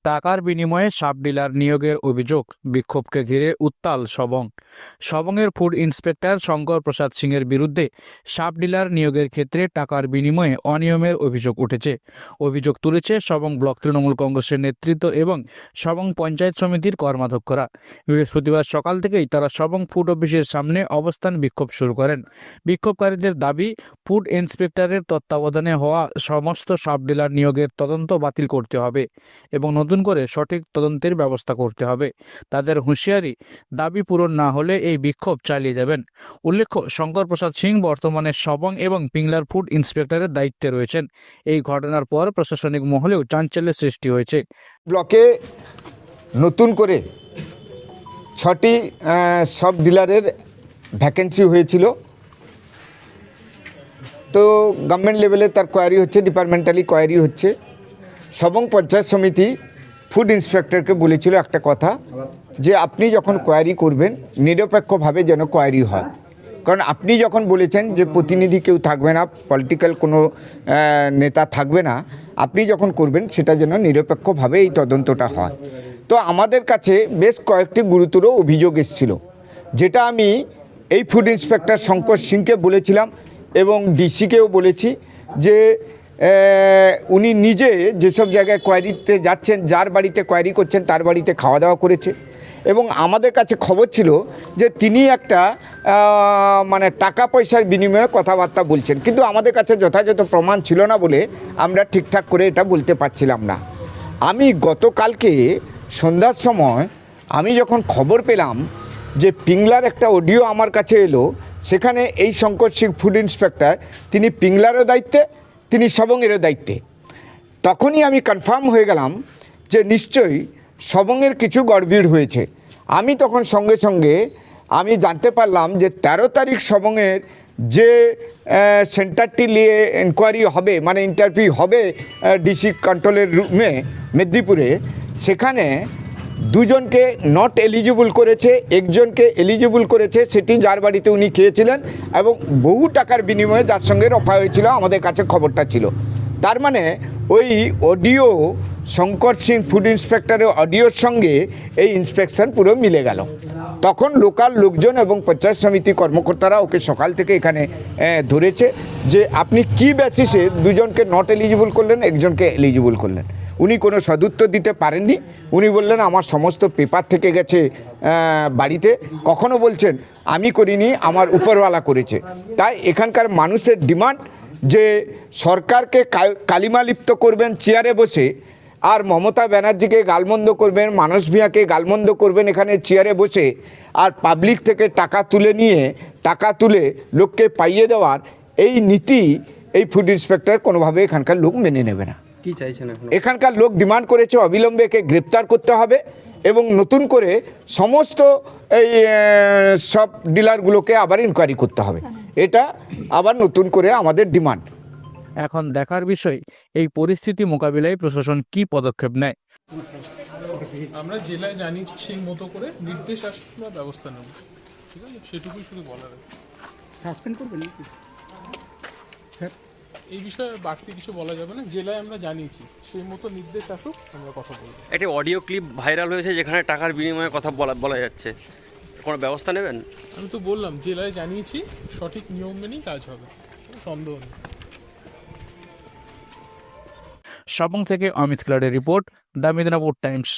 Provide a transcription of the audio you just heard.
টাকার বিনিময়ে sub dealer নিয়োগের অভিযোগ, বিক্ষোভকে ঘিরে উত্তাল সবংয়ের ফুড ইন্সপেক্টর শঙ্কর প্রসাদ সিংয়ের বিরুদ্ধে সাব ডিলার নিয়োগের ক্ষেত্রে টাকার বিনিময়ে অনিয়মের অভিযোগ উঠেছে। অভিযোগ তুলেছে সবং ব্লক তৃণমূল কংগ্রেসের নেতৃত্ব এবং সবং পঞ্চায়েত সমিতির কর্মাধ্যক্ষরা। বৃহস্পতিবার সকাল থেকেই তারা সবং ফুড অফিসের সামনে অবস্থান বিক্ষোভ শুরু করেন। বিক্ষোভকারীদের দাবি, ফুড ইন্সপেক্টরের তত্ত্বাবধানে হওয়া সমস্ত সাব ডিলার নিয়োগের তদন্ত বাতিল করতে হবে এবং নতুন করে সঠিক তদন্তের ব্যবস্থা করতে হবে। তাদের হুঁশিয়ারি, দাবি পূরণ না হলে এই বিক্ষোভ চালিয়ে যাবেন। উল্লেখ্য, শঙ্কর প্রসাদ সিং বর্তমানে সবং এবং পিংলার ফুড ইন্সপেক্টরের দায়িত্বে রয়েছেন। এই ঘটনার পর প্রশাসনিক মহলেও চাঞ্চল্যের সৃষ্টি হয়েছে। ব্লকে নতুন করে 6টি সাব ডিলারের ভ্যাকেন্সি হয়েছিল, তো গভর্নমেন্ট লেভেলে তার কোয়ারি হচ্ছে, ডিপার্টমেন্টালি কোয়ারি হচ্ছে। সবং পঞ্চায়েত সমিতি ফুড ইন্সপেক্টরকে বলেছিল একটা কথা, যে আপনি যখন কোয়ারি করবেন নিরপেক্ষভাবে যেন কোয়ারি হয়, কারণ আপনি যখন বলেছেন যে প্রতিনিধি কেউ থাকবে না, পলিটিক্যাল কোনো নেতা থাকবে না, আপনি যখন করবেন সেটা যেন নিরপেক্ষভাবে এই তদন্তটা হয়। তো আমাদের কাছে বেশ কয়েকটি গুরুতর অভিযোগ এসেছিল, যেটা আমি এই ফুড ইন্সপেক্টর শঙ্কর সিংকে বলেছিলাম এবং ডিসিকেও বলেছি যে উনি নিজে যেসব জায়গায় কোয়ারিতে যাচ্ছেন, যার বাড়িতে কোয়ারি করছেন তার বাড়িতে খাওয়া দাওয়া করেছে এবং আমাদের কাছে খবর ছিল যে তিনি একটা মানে টাকা পয়সার বিনিময়ে কথাবার্তা বলছেন, কিন্তু আমাদের কাছে যথাযথ প্রমাণ ছিল না বলে আমরা ঠিকঠাক করে এটা বলতে পারছিলাম না। আমি গতকালকে সন্ধ্যার সময় আমি যখন খবর পেলাম যে পিংলার একটা অডিও আমার কাছে এলো, সেখানে এই শঙ্কর সিং ফুড ইন্সপেক্টর তিনি পিংলারও দায়িত্বে, তিনি সবংয়েরও দায়িত্বে, তখনই আমি কনফার্ম হয়ে গেলাম যে নিশ্চয়ই সবংয়ের কিছু গড়বিড় হয়েছে। আমি তখন সঙ্গে সঙ্গে আমি জানতে পারলাম যে 13 তারিখ সবংয়ের যে সেন্টারটি নিয়ে ইনকোয়ারি হবে, মানে ইন্টারভিউ হবে ডিসি কন্ট্রোলের রুমে মেদিনীপুরে, সেখানে দুজনকে নট এলিজিবল করেছে, একজনকে এলিজিবল করেছে, সেটি যার বাড়িতে উনি খেয়েছিলেন এবং বহু টাকার বিনিময়ে যার সঙ্গে রফা হয়েছিল, আমাদের কাছে খবরটা ছিল। তার মানে ওই অডিও শঙ্কর সিং ফুড ইন্সপেক্টরের অডিওর সঙ্গে এই ইন্সপেকশন পুরো মিলে গেল। তখন লোকাল লোকজন এবং পঞ্চায়েত সমিতি কর্মকর্তারা ওকে সকাল থেকে এখানে ধরেছে যে আপনি কি বেসিসে দুজনকে নট এলিজিবল করলেন, একজনকে এলিজিবল করলেন। উনি কোনো সদুত্তর দিতে পারেননি। উনি বললেন আমার সমস্ত পেপার থেকে গেছে বাড়িতে, কখনো বলছেন আমি করিনি, আমার উপরওয়ালা করেছে। তাই এখানকার মানুষের ডিমান্ড যে সরকারকে কালিমালিপ্ত করবেন চেয়ারে বসে, আর মমতা ব্যানার্জিকে গালমন্দ করবেন, মানস ভূঁইয়াকে গালমন্দ করবেন এখানে চেয়ারে বসে, আর পাবলিক থেকে টাকা তুলে লোককে পাইয়ে দেওয়ার এই নীতি এই ফুড ইন্সপেক্টর কোনোভাবে এখানকার লোক মেনে নেবে না। কি চাইছেন এখন? এখানকার লোক ডিমান্ড করেছে অবিলম্বে একে গ্রেপ্তার করতে হবে এবং নতুন করে সমস্ত এই সব ডিলারগুলোকে আবার ইনকোয়ারি করতে হবে। এটা আবার নতুন করে আমাদের ডিমান্ড। এখন দেখার বিষয় এই পরিস্থিতি মোকাবিলায় প্রশাসন কি পদক্ষেপ নেয়। আমরা জেলায় জানিয়েছি, সেই মতো করে নির্দেশ আসলে বা ব্যবস্থা নেব, ঠিক আছে? সেটুকুই শুধু বলার। সাসপেন্ড করবেন নাকি স্যার? এই বিষয়ে বাড়তি কিছু বলা যাবে না, জেলায় আমরা জানিয়েছি, সেই মতো নির্দেশ আসুক, আমরা কথা বলবো। একটি অডিও ক্লিপ ভাইরাল হয়েছে যেখানে টাকার বিনিময়ে কথা বলা যাচ্ছে, কোনো ব্যবস্থা নেবেন? আমি তো বললাম জেলায় জানিয়েছি, সঠিক নিয়ম মেনেই কাজ হবে, কোনো সন্দেহ নেই। সবং থেকে অমিত ক্লাডের রিপোর্ট, দ্য মিদনাপুর টাইমস।